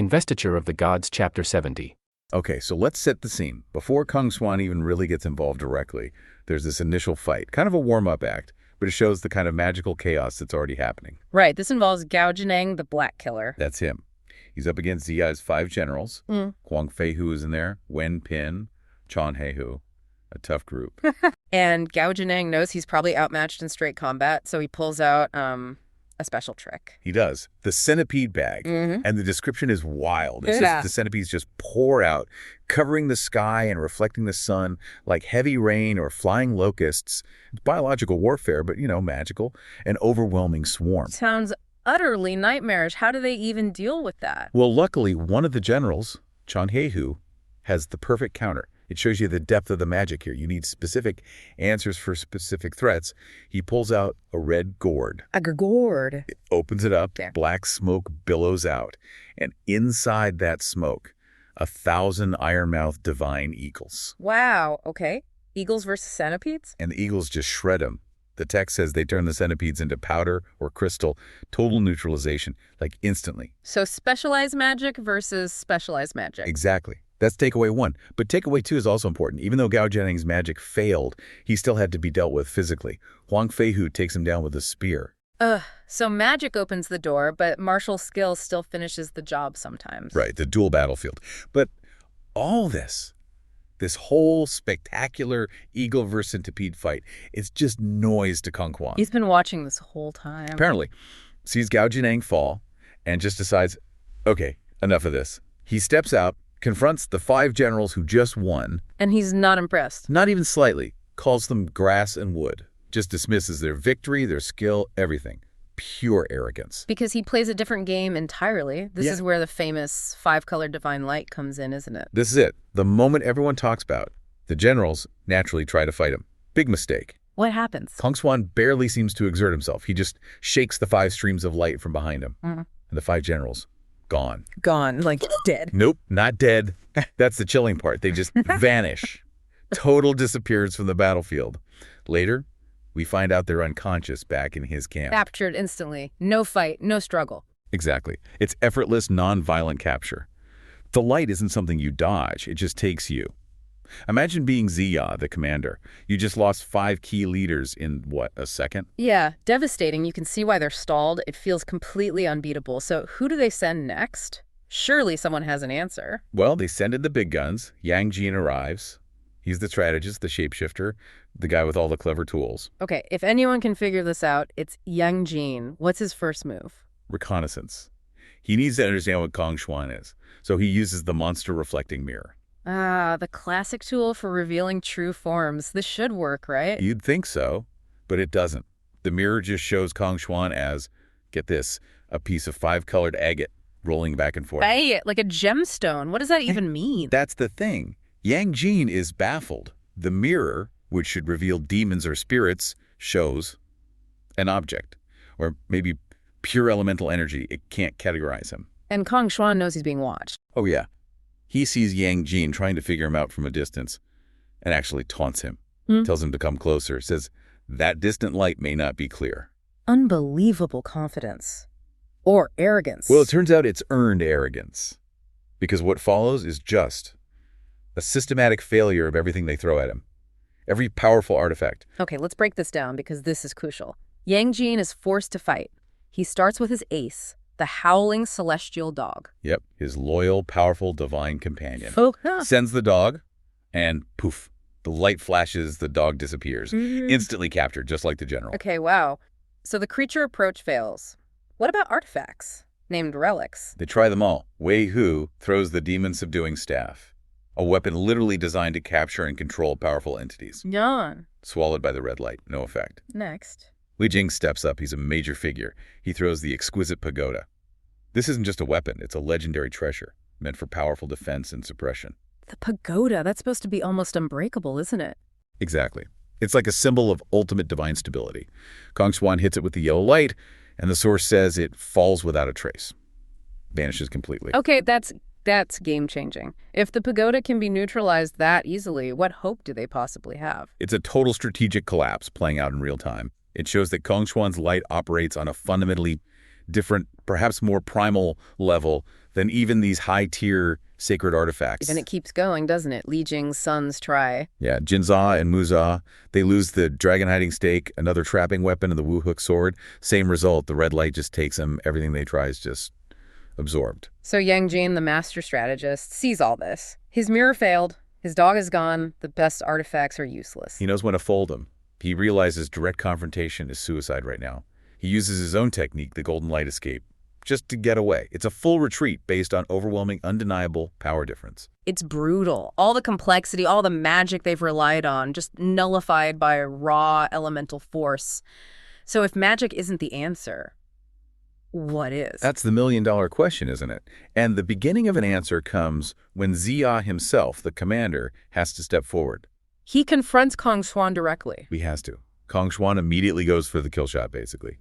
Investiture of the Gods, Chapter 70. Okay, so let's set the scene. Before Xuan even really gets involved directly, there's this initial fight, kind of a warm-up act, but it shows the kind of magical chaos that's already happening. Right, this involves Gao Jineng, the Black Killer. That's him. He's up against Ziya's 5 generals. Huang Feihu is in there, Wen Pin, Chan Heihu. A tough group. And Gao Jineng knows he's probably outmatched in straight combat, so he pulls out a special trick. He does. The centipede bag. And the description is wild. It says the centipedes just pour out, covering the sky and reflecting the sun like heavy rain or flying locusts. It's biological warfare, but, magical. An overwhelming swarm. Sounds utterly nightmarish. How do they even deal with that? Well, luckily, one of the generals, Chan Heihu, has the perfect counter. It shows you the depth of the magic here. You need specific answers for specific threats. He pulls out a red gourd. A gourd. It opens it up. There. Black smoke billows out. And inside that smoke, 1,000 iron-mouthed divine eagles. Wow, okay. Eagles versus centipedes? And the eagles just shred them. The text says they turn the centipedes into powder or crystal, total neutralization, like instantly. So specialized magic versus specialized magic. Exactly. That's takeaway 1. But takeaway 2 is also important. Even though Gao Jineng's magic failed, he still had to be dealt with physically. Huang Feihu takes him down with a spear. So magic opens the door, but martial skill still finishes the job sometimes. Right, the dual battlefield. But all this whole spectacular eagle versus centipede fight, it's just noise to Kung Quan. He's been watching this whole time. Apparently. Sees Gao Jineng fall and just decides, okay, enough of this. He steps out, confronts the 5 generals who just won. And he's not impressed. Not even slightly. Calls them grass and wood. Just dismisses their victory, their skill, everything. Pure arrogance. Because he plays a different game entirely. This is where the famous 5-colored divine light comes in, isn't it? This is it. The moment everyone talks about, the generals naturally try to fight him. Big mistake. What happens? Kung Xuan barely seems to exert himself. He just shakes the 5 streams of light from behind him. And the 5 generals, gone. Gone, like dead. Nope, not dead. That's the chilling part. They just vanish. Total disappearance from the battlefield. Later, we find out they're unconscious back in his camp. Captured instantly. No fight, no struggle. Exactly. It's effortless, non-violent capture. The light isn't something you dodge. It just takes you. Imagine being Ziya, the commander. You just lost 5 key leaders in, what, a second? Yeah, devastating. You can see why they're stalled. It feels completely unbeatable. So who do they send next? Surely someone has an answer. Well, they send in the big guns. Yang Jin arrives. He's the strategist, the shapeshifter, the guy with all the clever tools. Okay, if anyone can figure this out, it's Yang Jin. What's his first move? Reconnaissance. He needs to understand what Kung Xuan is, so he uses the monster reflecting mirror. Ah, the classic tool for revealing true forms. This should work, right? You'd think so, but it doesn't. The mirror just shows Kung Xuan as, get this, a piece of 5-colored agate rolling back and forth. Hey, like a gemstone. What does that even mean? That's the thing. Yang Jin is baffled. The mirror, which should reveal demons or spirits, shows an object, or maybe pure elemental energy. It can't categorize him. And Kung Xuan knows he's being watched. Oh, yeah. He sees Yang Jin trying to figure him out from a distance and actually taunts him, tells him to come closer, says that distant light may not be clear. Unbelievable confidence. Or arrogance. Well, it turns out it's earned arrogance, because what follows is just a systematic failure of everything they throw at him. Every powerful artifact. Okay, let's break this down because this is crucial. Yang Jin is forced to fight. He starts with his ace, the howling celestial dog. Yep, his loyal, powerful, divine companion. Focus. Sends the dog, and poof, the light flashes, the dog disappears. Instantly captured, just like the general. Okay, wow. So the creature approach fails. What about artifacts, named relics? They try them all. Wei Hu throws the demon-subduing staff, a weapon literally designed to capture and control powerful entities. Yeah. Swallowed by the red light, no effect. Next. Li Jing steps up. He's a major figure. He throws the exquisite pagoda. This isn't just a weapon. It's a legendary treasure, meant for powerful defense and suppression. The pagoda, that's supposed to be almost unbreakable, isn't it? Exactly. It's like a symbol of ultimate divine stability. Kung Xuan hits it with the yellow light, and the source says it falls without a trace. Vanishes completely. Okay, that's game-changing. If the pagoda can be neutralized that easily, what hope do they possibly have? It's a total strategic collapse playing out in real time. It shows that Kung Xuan's light operates on a fundamentally different, perhaps more primal level than even these high-tier sacred artifacts. And it keeps going, doesn't it? Li Jing's sons try. Yeah, Jinza and Muza, they lose the dragon hiding stake, another trapping weapon, and the Wu Hook sword. Same result. The red light just takes them. Everything they try is just absorbed. So Yang Jin, the master strategist, sees all this. His mirror failed. His dog is gone. The best artifacts are useless. He knows when to fold them. He realizes direct confrontation is suicide right now. He uses his own technique, the golden light escape, just to get away. It's a full retreat based on overwhelming, undeniable power difference. It's brutal. All the complexity, all the magic they've relied on, just nullified by raw elemental force. So if magic isn't the answer, what is? That's the million-dollar question, isn't it? And the beginning of an answer comes when Xia himself, the commander, has to step forward. He confronts Kong Xuan directly. He has to. Kong Xuan immediately goes for the kill shot, basically.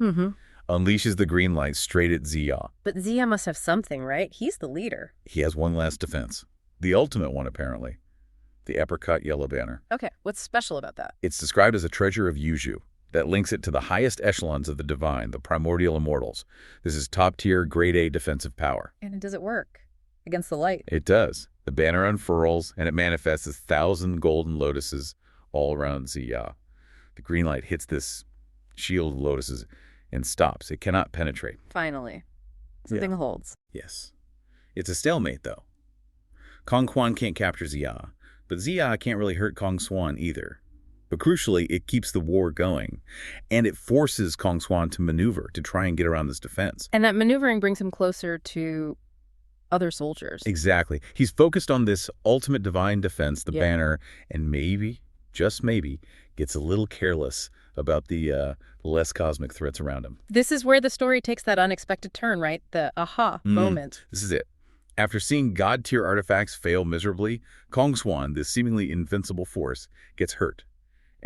Unleashes the green light straight at Xia. But Xia must have something, right? He's the leader. He has one last defense. The ultimate one, apparently. The apricot yellow banner. Okay, what's special about that? It's described as a treasure of Yuju that links it to the highest echelons of the divine, the primordial immortals. This is top-tier, grade-A defensive power. And does it work against the light? It does. The banner unfurls, and it manifests as 1,000 golden lotuses all around Xia. The green light hits this shield of lotuses and stops. It cannot penetrate. Finally. Something holds. Yes. It's a stalemate, though. Kong Xuan can't capture Xia, but Xia can't really hurt Kong Xuan either. But crucially, it keeps the war going, and it forces Kong Xuan to maneuver to try and get around this defense. And that maneuvering brings him closer to other soldiers. Exactly. He's focused on this ultimate divine defense, the banner, and maybe, just maybe, gets a little careless about the less cosmic threats around him. This is where the story takes that unexpected turn, right? The aha moment. This is it. After seeing god-tier artifacts fail miserably, Kong Xuan, this seemingly invincible force, gets hurt.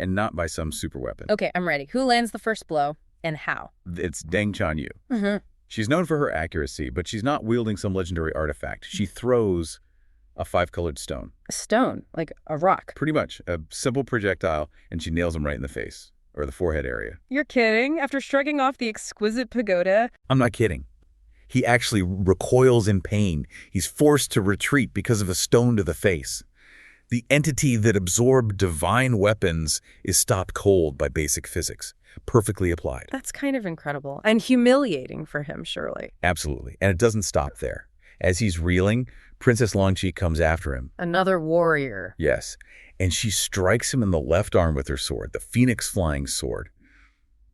And not by some superweapon. Okay, I'm ready. Who lands the first blow and how? It's Deng Chanyu. She's known for her accuracy, but she's not wielding some legendary artifact. She throws a 5-colored stone. A stone? Like a rock? Pretty much. A simple projectile, and she nails him right in the face, or the forehead area. You're kidding? After shrugging off the exquisite pagoda? I'm not kidding. He actually recoils in pain. He's forced to retreat because of a stone to the face. The entity that absorbed divine weapons is stopped cold by basic physics, perfectly applied. That's kind of incredible. And humiliating for him, surely. Absolutely. And it doesn't stop there. As he's reeling, Princess Longqi comes after him. Another warrior. Yes. And she strikes him in the left arm with her sword, the Phoenix Flying Sword.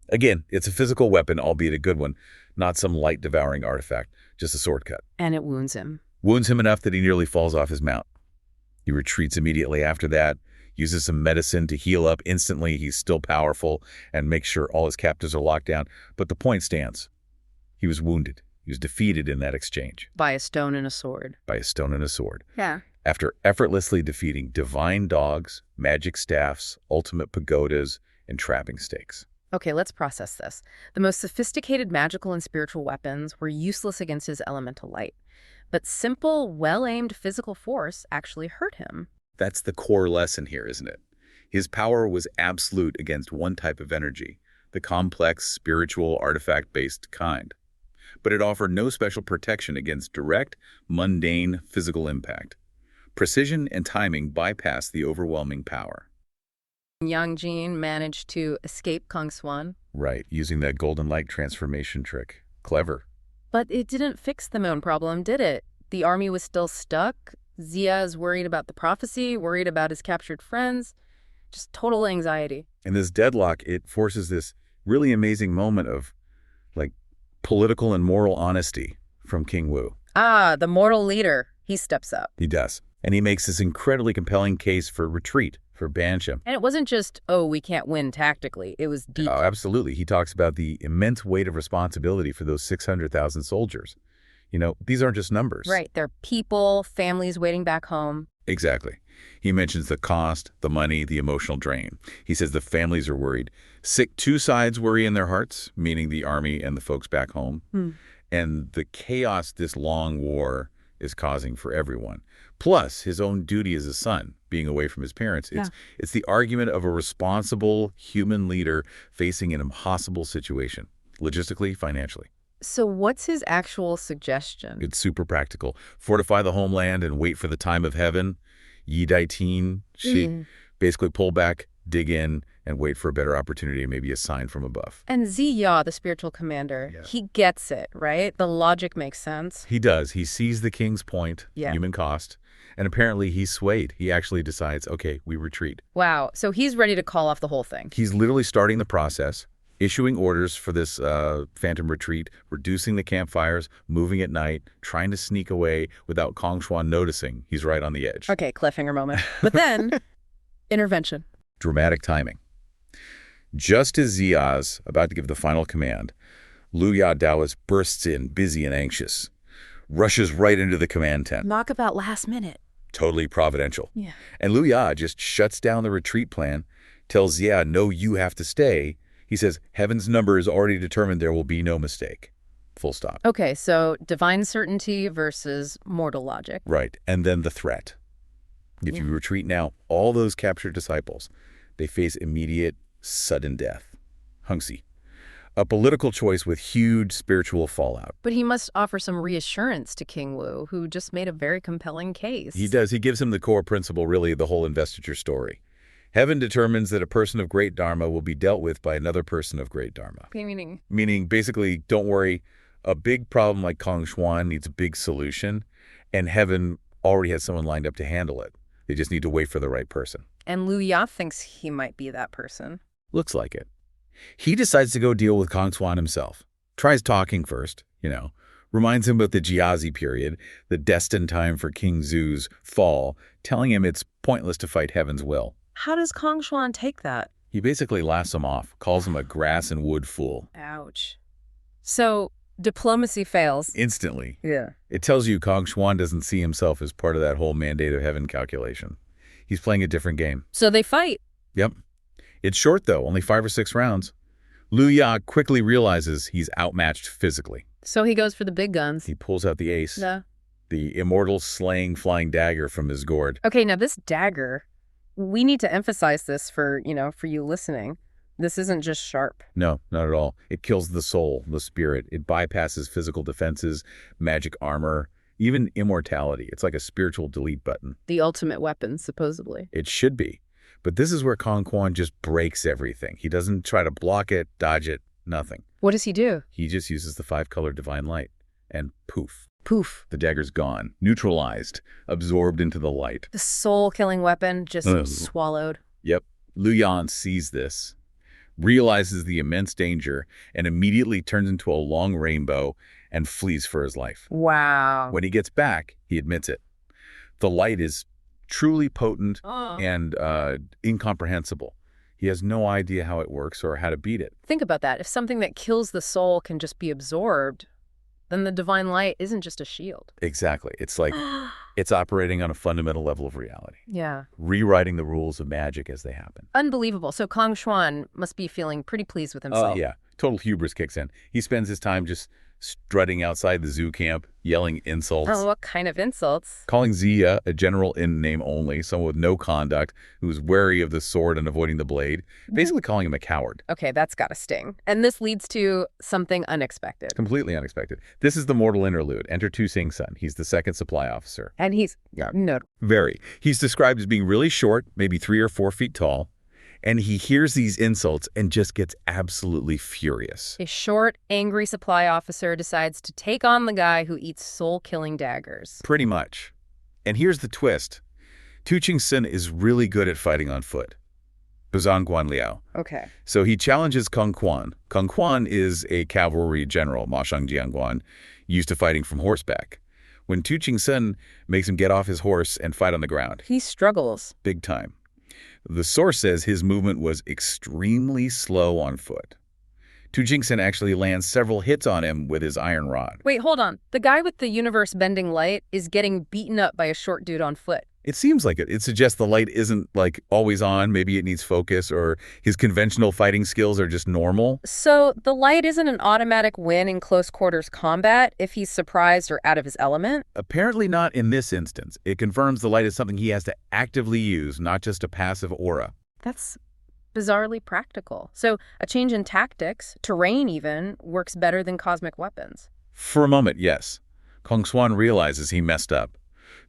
Again, it's a physical weapon, albeit a good one, not some light-devouring artifact, just a sword cut. And it wounds him. Wounds him enough that he nearly falls off his mount. He retreats immediately after that, uses some medicine to heal up instantly. He's still powerful and makes sure all his captives are locked down. But the point stands. He was wounded. He was defeated in that exchange. By a stone and a sword. By a stone and a sword. Yeah. After effortlessly defeating divine dogs, magic staffs, ultimate pagodas, and trapping stakes. Okay, let's process this. The most sophisticated magical and spiritual weapons were useless against his elemental light. But simple, well-aimed physical force actually hurt him. That's the core lesson here, isn't it? His power was absolute against one type of energy, the complex, spiritual, artifact-based kind. But it offered no special protection against direct, mundane physical impact. Precision and timing bypassed the overwhelming power. Yang Jin managed to escape Kong Xuan. Right, using that golden light transformation trick. Clever. But it didn't fix the moon problem, did it? The army was still stuck. Xia is worried about the prophecy, worried about his captured friends. Just total anxiety. And this deadlock, it forces this really amazing moment of, like, political and moral honesty from King Wu. Ah, the mortal leader. He steps up. He does. And he makes this incredibly compelling case for retreat, for banship. And it wasn't just, oh, we can't win tactically. It was deep. Oh, absolutely. He talks about the immense weight of responsibility for those 600,000 soldiers. You know, these aren't just numbers. Right. They're people, families waiting back home. Exactly. He mentions the cost, the money, the emotional drain. He says the families are worried. Two sides worry in their hearts, meaning the army and the folks back home. And the chaos this long war is causing for everyone. Plus, his own duty as a son, being away from his parents. It's the argument of a responsible human leader facing an impossible situation, logistically, financially. So what's his actual suggestion? It's super practical. Fortify the homeland and wait for the time of heaven. Yi Dai Teen. She basically pull back, dig in, and wait for a better opportunity, maybe a sign from above. And Ziya, the spiritual commander, he gets it, right? The logic makes sense. He does. He sees the king's point, human cost, and apparently he's swayed. He actually decides, okay, we retreat. Wow. So he's ready to call off the whole thing. He's literally starting the process, issuing orders for this phantom retreat, reducing the campfires, moving at night, trying to sneak away without Xuan noticing. He's right on the edge. Okay, cliffhanger moment. But then, intervention. Dramatic timing. Just as Ziya's about to give the final command, Luya Daoist bursts in, busy and anxious, rushes right into the command tent. Knock about last minute. Totally providential. Yeah. And Luya just shuts down the retreat plan, tells Ziya, no, you have to stay. He says, heaven's number is already determined, there will be no mistake. Full stop. Okay, so divine certainty versus mortal logic. Right. And then the threat. If you retreat now, all those captured disciples, they face immediate, sudden death. Hungsi. A political choice with huge spiritual fallout. But he must offer some reassurance to King Wu, who just made a very compelling case. He does. He gives him the core principle, really, the whole investiture story. Heaven determines that a person of great dharma will be dealt with by another person of great dharma. Okay, meaning? Meaning, basically, don't worry, a big problem like Xuan needs a big solution, and heaven already has someone lined up to handle it. They just need to wait for the right person. And Luya thinks he might be that person. Looks like it. He decides to go deal with Xuan himself. Tries talking first, reminds him about the Jiazi period, the destined time for King Zhu's fall, telling him it's pointless to fight heaven's will. How does Xuan take that? He basically laughs him off, calls him a grass and wood fool. Ouch. So diplomacy fails. Instantly. Yeah. It tells you Xuan doesn't see himself as part of that whole mandate of heaven calculation. He's playing a different game. So they fight. Yep. It's short, though, only 5 or 6 rounds. Luya quickly realizes he's outmatched physically. So he goes for the big guns. He pulls out the ace, Yeah. the immortal slaying flying dagger from his gourd. Okay, now this dagger, we need to emphasize this for you listening. This isn't just sharp. No, not at all. It kills the soul, the spirit. It bypasses physical defenses, magic armor, even immortality. It's like a spiritual delete button. The ultimate weapon, supposedly. It should be. But this is where Xuan just breaks everything. He doesn't try to block it, dodge it, nothing. What does he do? He just uses the 5-colored divine light. And poof. Poof. The dagger's gone, neutralized, absorbed into the light. The soul-killing weapon just swallowed. Yep. Luyan sees this, realizes the immense danger, and immediately turns into a long rainbow and flees for his life. Wow. When he gets back, he admits it. The light is truly potent and incomprehensible. He has no idea how it works or how to beat it. Think about that. If something that kills the soul can just be absorbed, then the divine light isn't just a shield. Exactly. It's like it's operating on a fundamental level of reality. Yeah. Rewriting the rules of magic as they happen. Unbelievable. So Xuan must be feeling pretty pleased with himself. Yeah. Total hubris kicks in. He spends his time just strutting outside the zoo camp, yelling insults. Oh, what kind of insults? Calling Ziya a general in name only, someone with no conduct, who's wary of the sword and avoiding the blade. Basically calling him a coward. Okay, that's gotta sting. And this leads to something unexpected. Completely unexpected. This is the mortal interlude. Enter Tu Sing-sun. He's the second supply officer. And he's notable. Very. He's described as being really short, maybe 3 or 4 feet tall. And he hears these insults and just gets absolutely furious. A short, angry supply officer decides to take on the guy who eats soul-killing daggers. Pretty much. And here's the twist. Tu Sing-sun is really good at fighting on foot. Bazan Guan Liao. Okay. So he challenges Xuan. Xuan is a cavalry general, Ma Shang Jianguan, used to fighting from horseback. When Tu Sing-sun makes him get off his horse and fight on the ground. He struggles. Big time. The source says his movement was extremely slow on foot. Tu Sing-sun actually lands several hits on him with his iron rod. Wait, hold on. The guy with the universe-bending light is getting beaten up by a short dude on foot. It seems like it. It suggests the light isn't, always on. Maybe it needs focus, or his conventional fighting skills are just normal. So the light isn't an automatic win in close quarters combat if he's surprised or out of his element? Apparently not in this instance. It confirms the light is something he has to actively use, not just a passive aura. That's bizarrely practical. So a change in tactics, terrain even, works better than cosmic weapons. For a moment, yes. Xuan realizes he messed up.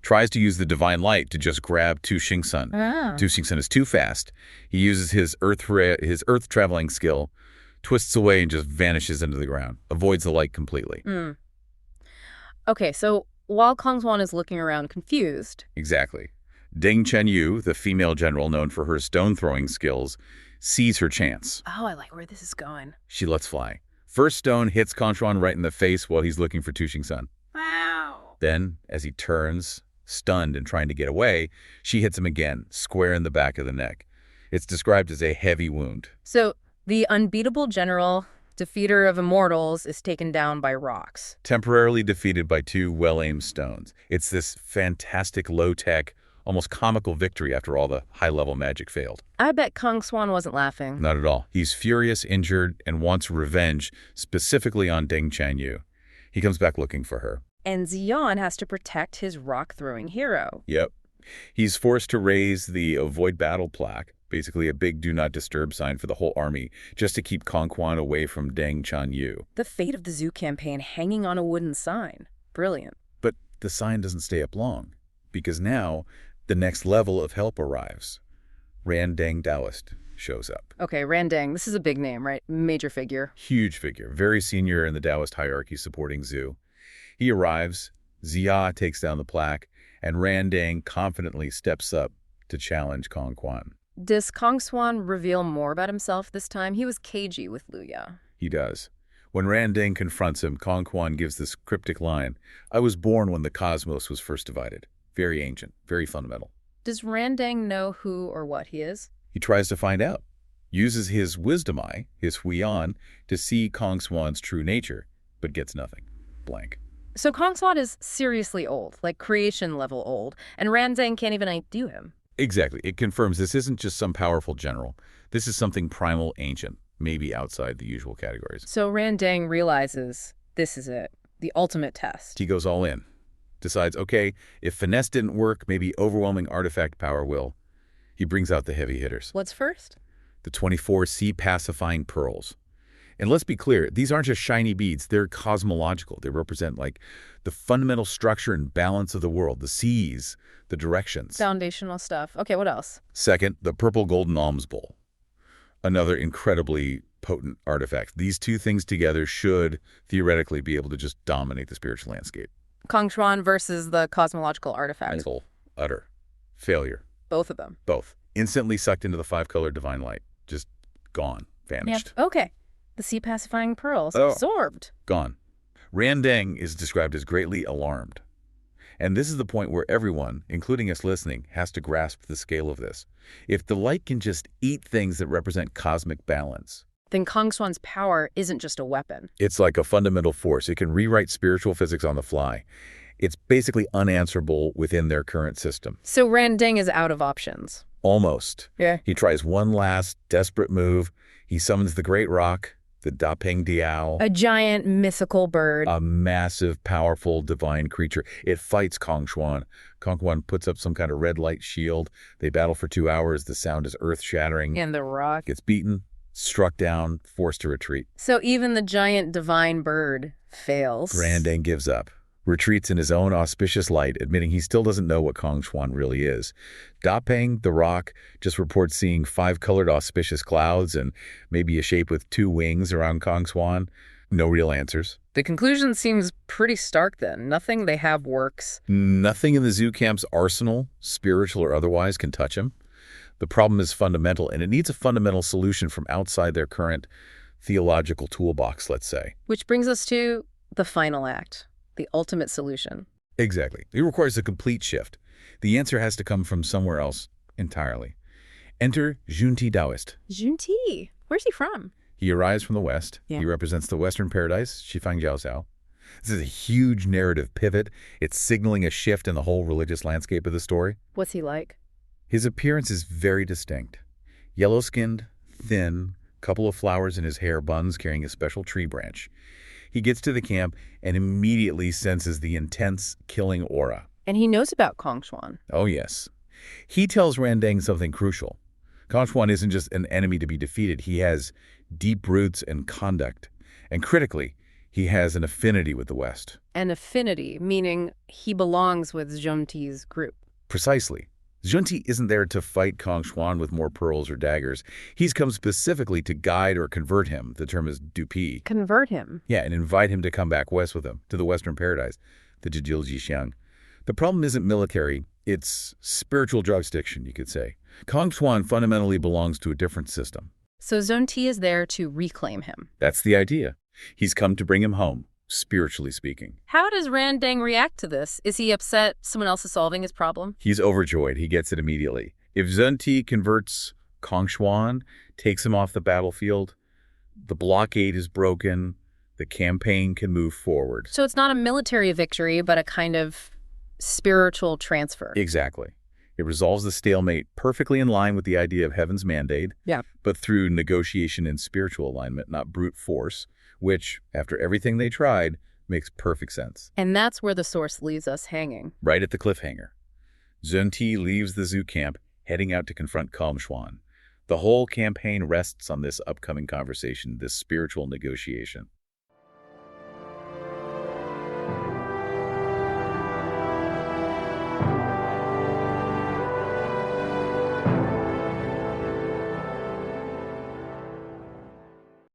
Tries to use the divine light to just grab Tu Xingsun. Tu Xingsun is too fast. He uses his earth traveling skill, twists away and just vanishes into the ground. Avoids the light completely. Okay, so while Xuan is looking around confused. Exactly. Deng Chenyu, the female general known for her stone-throwing skills, sees her chance. Oh, I like where this is going. She lets fly. First stone hits Xuan right in the face while he's looking for Tu Xingsun. Wow. Then, as he turns, stunned and trying to get away, she hits him again, square in the back of the neck. It's described as a heavy wound. So the unbeatable general, defeater of immortals, is taken down by rocks. Temporarily defeated by 2 well-aimed stones. It's this fantastic, low-tech, almost comical victory after all the high-level magic failed. I bet Xuan wasn't laughing. Not at all. He's furious, injured, and wants revenge, specifically on Deng Chenyu. He comes back looking for her. And Xuan has to protect his rock-throwing hero. Yep. He's forced to raise the Avoid Battle plaque, basically a big Do Not Disturb sign for the whole army, just to keep Xuan away from Deng Chenyu. The fate of the zoo campaign hanging on a wooden sign. Brilliant. But the sign doesn't stay up long, because now the next level of help arrives. Randang Taoist shows up. Okay, Randang, this is a big name, right? Major figure. Huge figure, very senior in the Taoist hierarchy supporting Zhu. He arrives, Xia takes down the plaque, and Randang confidently steps up to challenge Xuan. Does Xuan reveal more about himself this time? He was cagey with Luya. He does. When Randang confronts him, Xuan gives this cryptic line, "I was born when the cosmos was first divided." Very ancient, very fundamental. Does Randang know who or what he is? He tries to find out, uses his wisdom eye, his Xuan, to see Xuan's true nature, but gets nothing. Blank. So Xuan is seriously old, like creation level old, and Randang can't even outdo him. Exactly. It confirms this isn't just some powerful general. This is something primal, ancient, maybe outside the usual categories. So Randang realizes this is it, the ultimate test. He goes all in. Decides, okay, if finesse didn't work, maybe overwhelming artifact power will. He brings out the heavy hitters. What's first? The 24 sea-pacifying pearls. And let's be clear, these aren't just shiny beads. They're cosmological. They represent, like, the fundamental structure and balance of the world, the seas, the directions. Foundational stuff. Okay, what else? Second, the purple golden alms bowl. Another incredibly potent artifact. These two things together should theoretically be able to just dominate the spiritual landscape. Xuan versus the cosmological artifact. Total, utter failure. Both of them. Both. Instantly sucked into the 5-colored divine light. Just gone. Vanished. Yep. Okay. The sea-pacifying pearls. Oh. Absorbed. Gone. Randang is described as greatly alarmed. And this is the point where everyone, including us listening, has to grasp the scale of this. If the light can just eat things that represent cosmic balance, then Xuan's power isn't just a weapon. it's like a fundamental force. It can rewrite spiritual physics on the fly. It's basically unanswerable within their current system. So Randang is out of options. Almost. Yeah. He tries one last desperate move. He summons the Great Rock, the Da Peng Diao. A giant mythical bird. A massive, powerful, divine creature. It fights Xuan. Xuan puts up some kind of red light shield. They battle for 2 hours. The sound is earth-shattering. And the rock. Gets beaten, struck down, forced to retreat. So even the giant divine bird fails. Randang gives up. Retreats in his own auspicious light, admitting he still doesn't know what Xuan really is. Da Peng, the rock, just reports seeing 5-colored auspicious clouds and maybe a shape with 2 wings around Xuan. No real answers. The conclusion seems pretty stark then. Nothing they have works. Nothing in the zoo camp's arsenal, spiritual or otherwise, can touch him. The problem is fundamental, and it needs a fundamental solution from outside their current theological toolbox, let's say. Which brings us to the final act. The ultimate solution. Exactly. It requires a complete shift. The answer has to come from somewhere else entirely. Enter Junti Taoist. Junti. Where's he from? He arrives from the West. Yeah. He represents the Western paradise, Shifang Jiaozhao. This is a huge narrative pivot. It's signaling a shift in the whole religious landscape of the story. What's he like? His appearance is very distinct. Yellow-skinned, thin, couple of flowers in his hair buns carrying a special tree branch. He gets to the camp and immediately senses the intense, killing aura. And he knows about Xuan. Oh, yes. He tells Randang something crucial. Kang Xuan isn't just an enemy to be defeated. He has deep roots and conduct. And critically, he has an affinity with the West. An affinity, meaning he belongs with Zhongti's group. Precisely. Zhongti isn't there to fight Kang Xuan with more pearls or daggers. He's come specifically to guide or convert him. The term is dupi. Convert him? Yeah, and invite him to come back west with him, to the Western Paradise, the Jijilji Shang. The problem isn't military, it's spiritual jurisdiction, you could say. Kang Xuan fundamentally belongs to a different system. So Zhongti is there to reclaim him. That's the idea. He's come to bring him home, spiritually speaking. How does Randang react to this? Is he upset someone else is solving his problem? He's overjoyed. He gets it immediately. If Zhongti converts Kang Xuan, takes him off the battlefield, the blockade is broken, the campaign can move forward. So it's not a military victory, but a kind of spiritual transfer. Exactly. It resolves the stalemate perfectly in line with the idea of heaven's mandate, but through negotiation and spiritual alignment, not brute force, which, after everything they tried, makes perfect sense. And that's where the source leaves us hanging. Right at the cliffhanger. Zhongti leaves the zoo camp, heading out to confront Kang Xuan. The whole campaign rests on this upcoming conversation, this spiritual negotiation.